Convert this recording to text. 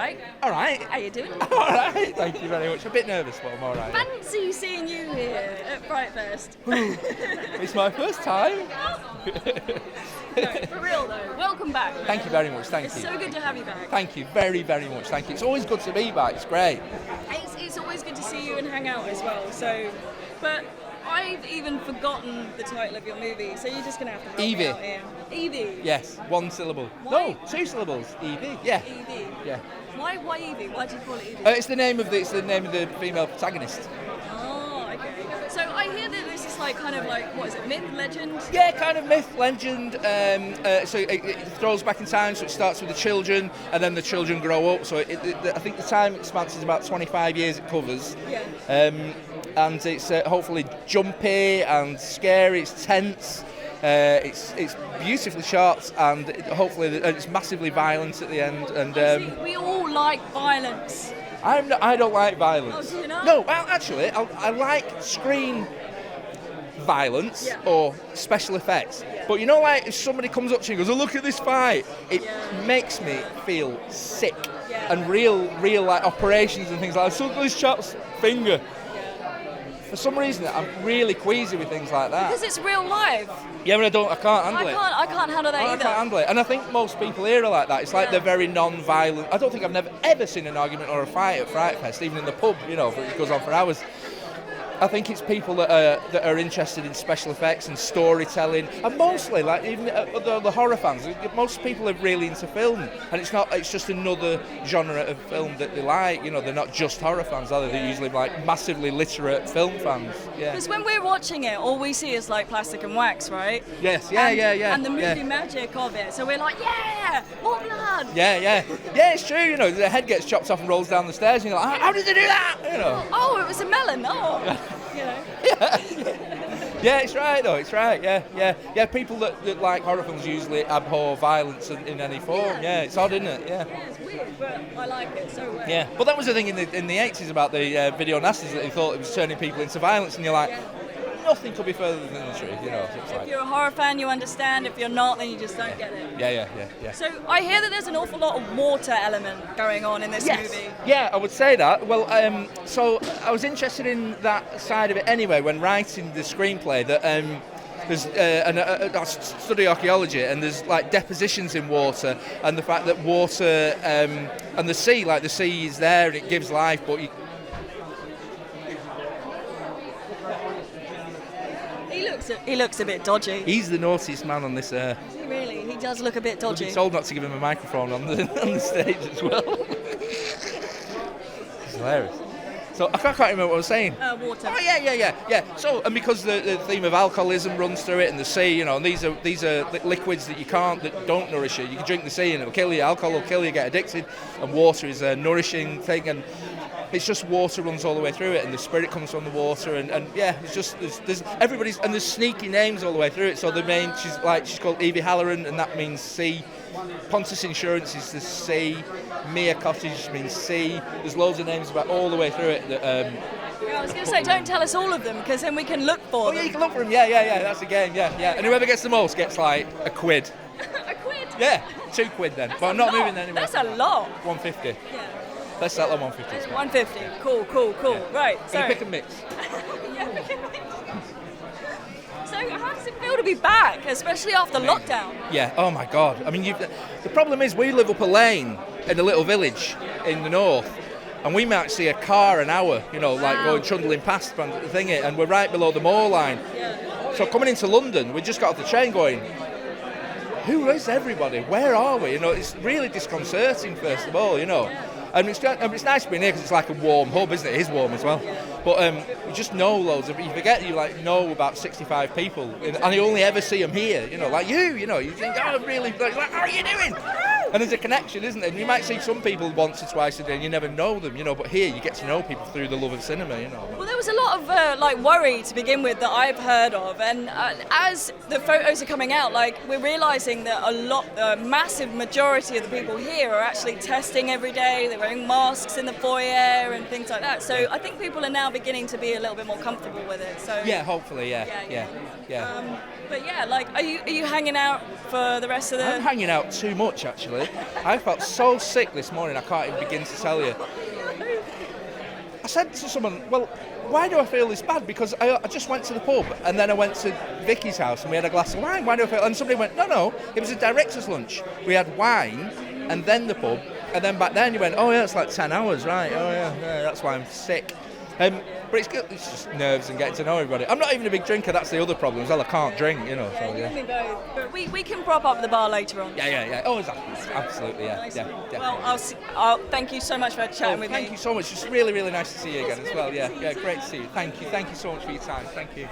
right. All right. How you doing? All right. Thank you very much. A bit nervous, but I'm all right. Fancy seeing you here at FrightFest. It's my first time. No, for real though, welcome back. Thank you very much. Thank It's you. so good to have you back. Thank you very, very much. Thank you. It's always good to be back. It's great. It's always good to see you and hang out as well. So, but I've even forgotten the title of your movie, so you're just gonna have to help me Evie. out here. Evie. Yes, one syllable. Why? No, 2 syllables. Evie. Yeah. Evie. Yeah. Why Evie? Why do you call it Evie? It's the name of the female protagonist. Oh, okay. So I hear that this is like kind of like, what is it, myth, legend? Yeah, kind of myth, legend. So it throws back in time. So it starts with the children, and then the children grow up. So I think the time expanse is about 25 years. It covers. Yeah. And it's hopefully jumpy and scary. It's tense. It's beautifully shot, and hopefully it's massively violent at the end. And See, we all like violence. I don't like violence. Oh, do you not? No, well, actually, I like screen violence or special effects. Yeah. But you know, like if somebody comes up to you and goes, "Oh, look at this fight," it makes me feel sick. Yeah. And real like operations and things like that. So look at this chap's finger. For some reason, I'm really queasy with things like that. Because it's real life. Yeah, but I can't handle it. I can't handle that I either. can't handle it. And I think most people here are like that. It's like they're very non-violent. I don't think I've never ever seen an argument or a fight at FrightFest, even in the pub, you know, it goes on for hours. I think it's people that are interested in special effects and storytelling, and mostly, like even the horror fans. Most people are really into film, and it's just another genre of film that they like. You know, they're not just horror fans, are they? They're usually like massively literate film fans. Yeah. Because when we're watching it, all we see is like plastic and wax, right? Yes. Yeah. And the movie magic of it. So we're like, yeah, more blood. Yeah. It's true. You know, the head gets chopped off and rolls down the stairs, and you're like, how did they do that? You know. Oh, it was a melon. Oh. You know. Yeah, it's right though. It's right. Yeah. People that like horror films usually abhor violence in any form. Yeah, it's odd, isn't it? Yeah. Yeah, it's weird, but I like it so well. Yeah, but that was the thing in the 80s about the video nasties, that they thought it was turning people into violence, and you're like, nothing could be further than the truth, you know. It's If like, you're a horror fan, you understand. If you're not, then you just don't get it. yeah. So I hear that there's an awful lot of water element going on in this movie. Yeah, I would say that. Well, so I was interested in that side of it anyway when writing the screenplay. That there's I study archaeology, and there's like depositions in water, and the fact that water and the sea is there and it gives life, but He looks a bit dodgy. he's the naughtiest man on this earth. Is he really? He does look a bit I've dodgy. been told not to give him a microphone on the stage as well. It's hilarious. So I can't remember what I was saying. Water. Oh yeah. So, and because the theme of alcoholism runs through it, and the sea, you know, and these are liquids that don't nourish you. You can drink the sea and it'll kill you. Alcohol will kill you, get addicted, and water is a nourishing thing. And it's just water runs all the way through it, and the spirit comes from the water, and yeah, it's just there's everybody's, and there's sneaky names all the way through it. So the main, she's called Evie Halloran, and that means sea. Pontus Insurance is the sea. Mia Cottage means sea. There's loads of names about all the way through it. That, I was going to say, don't tell us all of them, because then we can look for them. Yeah, you can look for them. Yeah. That's the game. Yeah. And whoever gets the most gets like a quid. A quid? Yeah, £2 then. That's But I'm a not lot. moving anywhere. That's a lot. 150. Yeah. Let's settle on 150. It's fine. 150. Cool. Yeah. Right. Can So. you pick and mix? Yeah, pick and mix. So how does it feel to be back, especially after lockdown? Yeah. Oh my God. I mean, the problem is we live up a lane in a little village in the north, and we might see a car an hour, you know, like going trundling past the thing, and we're right below the moor line. Yeah. So coming into London, we just got off the train going, who is everybody? Where are we? You know, it's really disconcerting, first of all, you know. And it's nice being here because it's like a warm hub, isn't it? It is warm as well. But you just know loads of, you forget you like know about 65 people, and you only ever see them here, you know, like you know, you think, oh, really, like, how are you doing? And there's a connection, isn't there? And you might see some people once or twice a day and you never know them, you know, but here you get to know people through the love of cinema, you know. Well, there was was a lot of like worry to begin with that I've heard of, and as the photos are coming out, like we're realising that a massive majority of the people here are actually testing every day. They're wearing masks in the foyer and things like that. So I think people are now beginning to be a little bit more comfortable with it. So yeah, hopefully, yeah. But yeah, like, are you hanging out for the rest of the? I'm hanging out too much, actually. I felt so sick this morning, I can't even begin to tell you. I said to someone, well, why do I feel this bad? Because I just went to the pub and then I went to Vicky's house and we had a glass of wine. Why do I feel? And somebody went, no, it was a director's lunch. We had wine and then the pub, and then back then you went, oh yeah, it's like 10 hours, right? Oh yeah, that's why I'm sick. But it's good. It's just nerves and getting to know everybody. I'm not even a big drinker. That's the other problem as well. I can't drink, you know. Yeah, so, you and me both. But we can prop up the bar later on. Yeah. Oh, exactly. Absolutely, yeah. Nice. Yeah. Well, I'll thank you so much for chatting with me. Thank you so much. It's really, really nice to see you again as well. Yeah, great to see you. Thank you so much for your time. Thank you.